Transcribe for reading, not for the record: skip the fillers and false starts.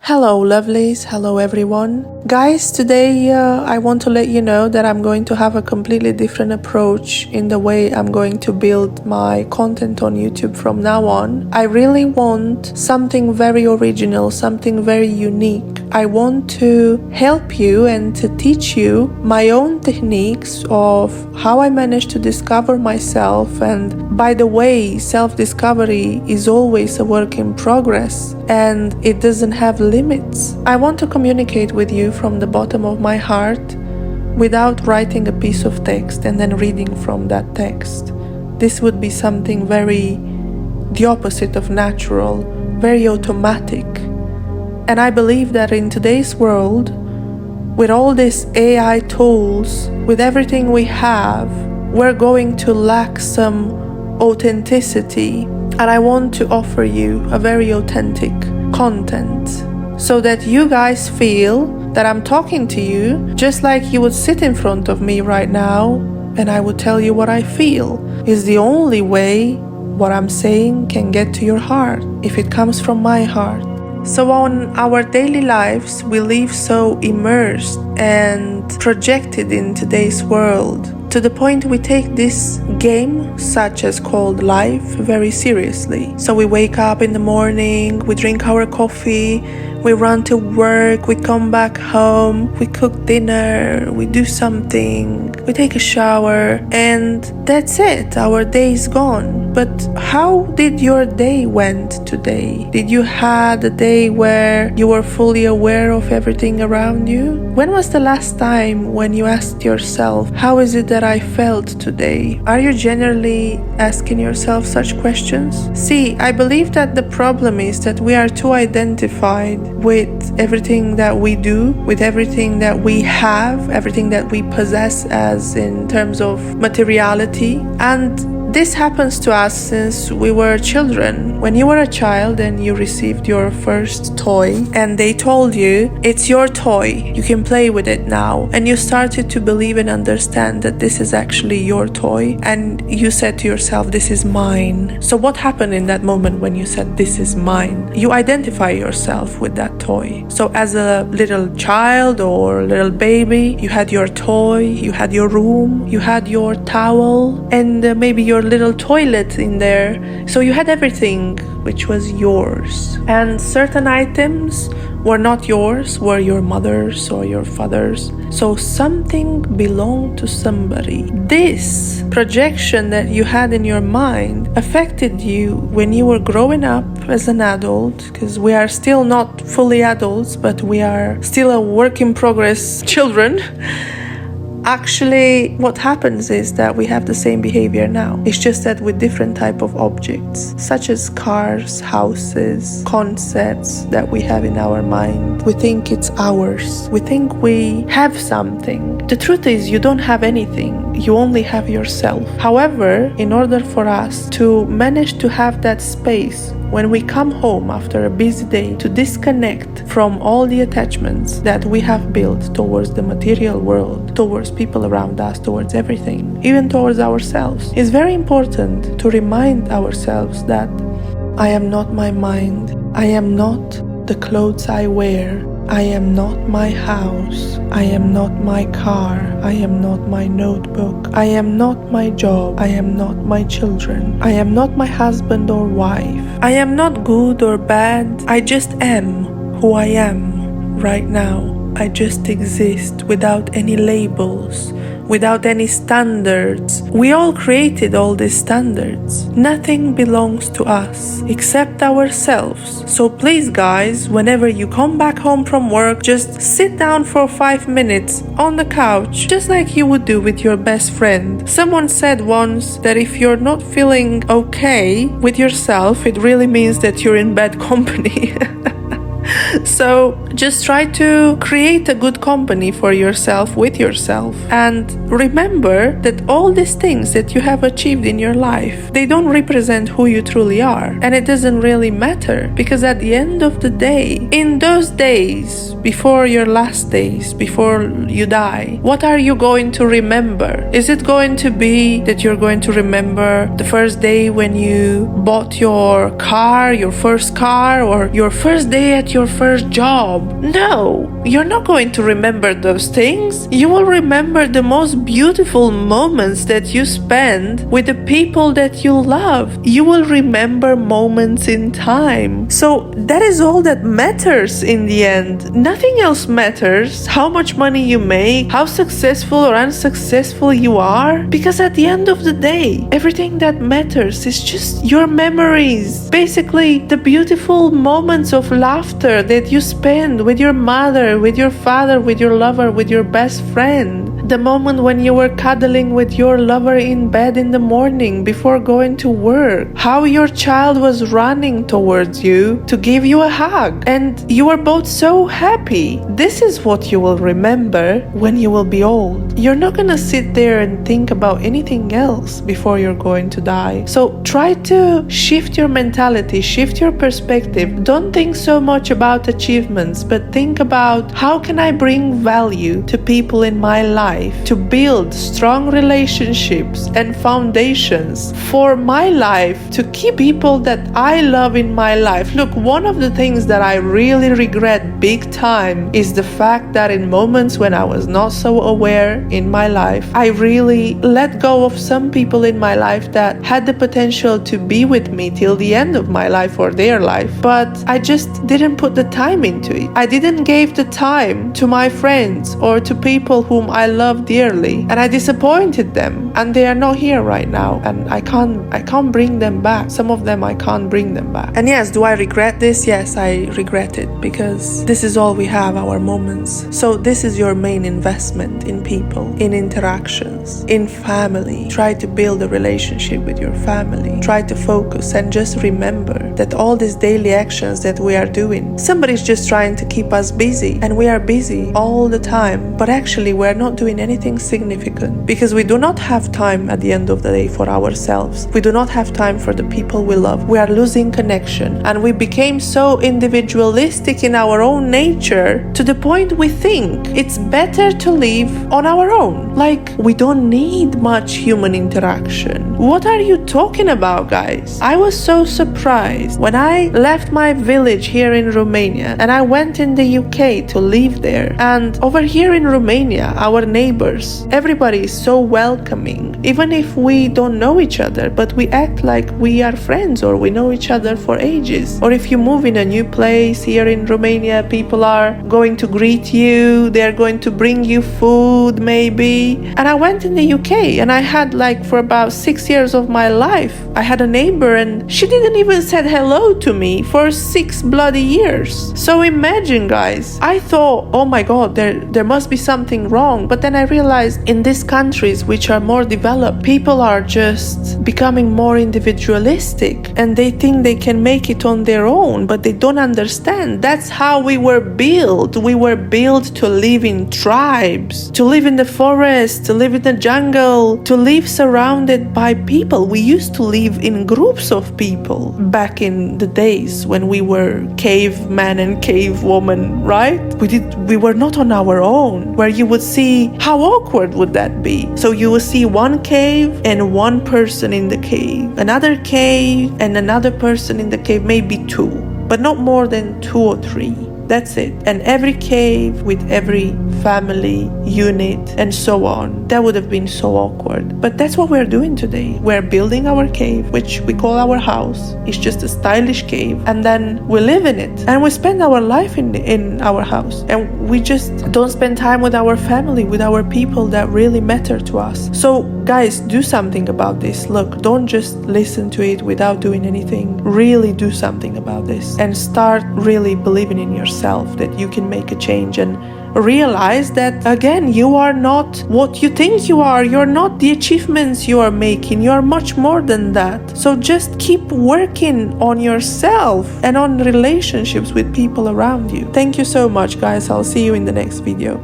Hello lovelies, hello everyone. Guys, today I want to let you know that I'm going to have a completely different approach in the way I'm going to build my content on YouTube from now on. I really want something very original, something very unique. I want to help you and to teach you my own techniques of how I managed to discover myself. And by the way, self-discovery is always a work in progress and it doesn't have limits. I want to communicate with you from the bottom of my heart without writing a piece of text and then reading from that text. This would be something the opposite of natural, very automatic. And I believe that in today's world, with all these AI tools, with everything we have, we're going to lack some authenticity. And I want to offer you a very authentic content so that you guys feel that I'm talking to you just like you would sit in front of me right now and I would tell you what I feel. It's the only way what I'm saying can get to your heart, if it comes from my heart. So on our daily lives, we live so immersed and projected in today's world to the point we take this game, such as called life, very seriously. So we wake up in the morning, we drink our coffee, we run to work, we come back home, we cook dinner, we do something, we take a shower, and that's it, our day is gone. But how did your day went today? Did you had a day where you were fully aware of everything around you? When was the last time when you asked yourself, how is it that I felt today? Are you generally asking yourself such questions? See, I believe that the problem is that we are too identified with everything that we do, with everything that we have, everything that we possess as in terms of materiality. And this happens to us since we were children. When you were a child and you received your first toy and they told you, it's your toy, you can play with it now. And you started to believe and understand that this is actually your toy. And you said to yourself, this is mine. So what happened in that moment when you said, this is mine? You identify yourself with that toy. So as a little child or little baby, you had your toy, you had your room, you had your towel, and maybe your little toilet in there. So you had everything which was yours. And certain items were not yours, were your mother's or your father's. So something belonged to somebody. This projection that you had in your mind affected you when you were growing up as an adult, because we are still not fully adults, but we are still a work in progress children. Actually, what happens is that we have the same behavior now. It's just that with different type of objects, such as cars, houses, concepts that we have in our mind. We think it's ours. We think we have something. The truth is, you don't have anything. You only have yourself. However, in order for us to manage to have that space when we come home after a busy day, to disconnect from all the attachments that we have built towards the material world, towards people around us, towards everything, even towards ourselves, it's very important to remind ourselves that I am not my mind, I am not the clothes I wear, I am not my house, I am not my car, I am not my notebook, I am not my job, I am not my children, I am not my husband or wife, I am not good or bad, I just am who I am right now. I just exist without any labels, without any standards. We all created all these standards. Nothing belongs to us except ourselves. So please guys, whenever you come back home from work, just sit down for 5 minutes on the couch, just like you would do with your best friend. Someone said once that if you're not feeling okay with yourself, it really means that you're in bad company. So just try to create a good company for yourself with yourself. And remember that all these things that you have achieved in your life, they don't represent who you truly are. And it doesn't really matter, because at the end of the day, in those days, before your last days, before you die, what are you going to remember? Is it going to be that you're going to remember the first day when you bought your car, your first car, or your first day at your first first job. No, you're not going to remember those things. You will remember the most beautiful moments that you spend with the people that you love. You will remember moments in time. So that is all that matters in the end. Nothing else matters. How much money you make, how successful or unsuccessful you are, because at the end of the day, everything that matters is just your memories. Basically, the beautiful moments of laughter that you spend with your mother, with your father, with your lover, with your best friend. The moment when you were cuddling with your lover in bed in the morning before going to work. How your child was running towards you to give you a hug. And you were both so happy. This is what you will remember when you will be old. You're not gonna sit there and think about anything else before you're going to die. So try to shift your mentality, shift your perspective. Don't think so much about achievements, but think about how can I bring value to people in my life to build strong relationships and foundations for my life, to keep people that I love in my life. Look, one of the things that I really regret big time is the fact that in moments when I was not so aware in my life, I really let go of some people in my life that had the potential to be with me till the end of my life or their life, but I just didn't put the time into it. I didn't give the time to my friends or to people whom I love dearly, and I disappointed them, and they are not here right now, and I can't bring them back. Some of them I can't bring them back. And yes, do I regret this? Yes, I regret it, because this is all we have, our moments. So this is your main investment in people, in interactions, in family. Try to build a relationship with your family. Try to focus and just remember that all these daily actions that we are doing, somebody's just trying to keep us busy, and we are busy all the time, but actually we're not doing anything significant, because we do not have time at the end of the day for ourselves. We do not have time for the people we love. We are losing connection, and we became so individualistic in our own nature to the point we think it's better to live on our own. Like, we don't need much human interaction. What are you talking about, guys? I was so surprised when I left my village here in Romania and I went in the UK to live there. And over here in Romania, our neighbors, everybody is so welcoming, even if we don't know each other, but we act like we are friends or we know each other for ages. Or if you move in a new place here in Romania, people are going to greet you, they're going to bring you food maybe. And I went in the UK and I had, like, for about 6 years of my life, I had a neighbor and she didn't even said hello to me for 6 bloody years. So imagine, guys, I thought, oh my god, there must be something wrong. But then I realized in these countries which are more developed, people are just becoming more individualistic and they think they can make it on their own, but they don't understand. That's how we were built. We were built to live in tribes, to live in the forest, to live in the jungle, to live surrounded by people. We used to live in groups of people back in the days when we were caveman and cavewoman, right? We were not on our own, where you would see, how awkward would that be? So you will see one cave and one person in the cave, another cave and another person in the cave, maybe 2, but not more than 2 or 3. That's it. And every cave with every family unit and so on. That would have been so awkward. But that's what we're doing today. We're building our cave, which we call our house. It's just a stylish cave. And then we live in it. And we spend our life in our house. And we just don't spend time with our family, with our people that really matter to us. So guys, do something about this. Look, don't just listen to it without doing anything. Really do something about this. And start really believing in yourself, that you can make a change, and realize that, again, you are not what you think you are. You're not the achievements you are making. You're much more than that. So just keep working on yourself and on relationships with people around you. Thank you so much, guys. I'll see you in the next video.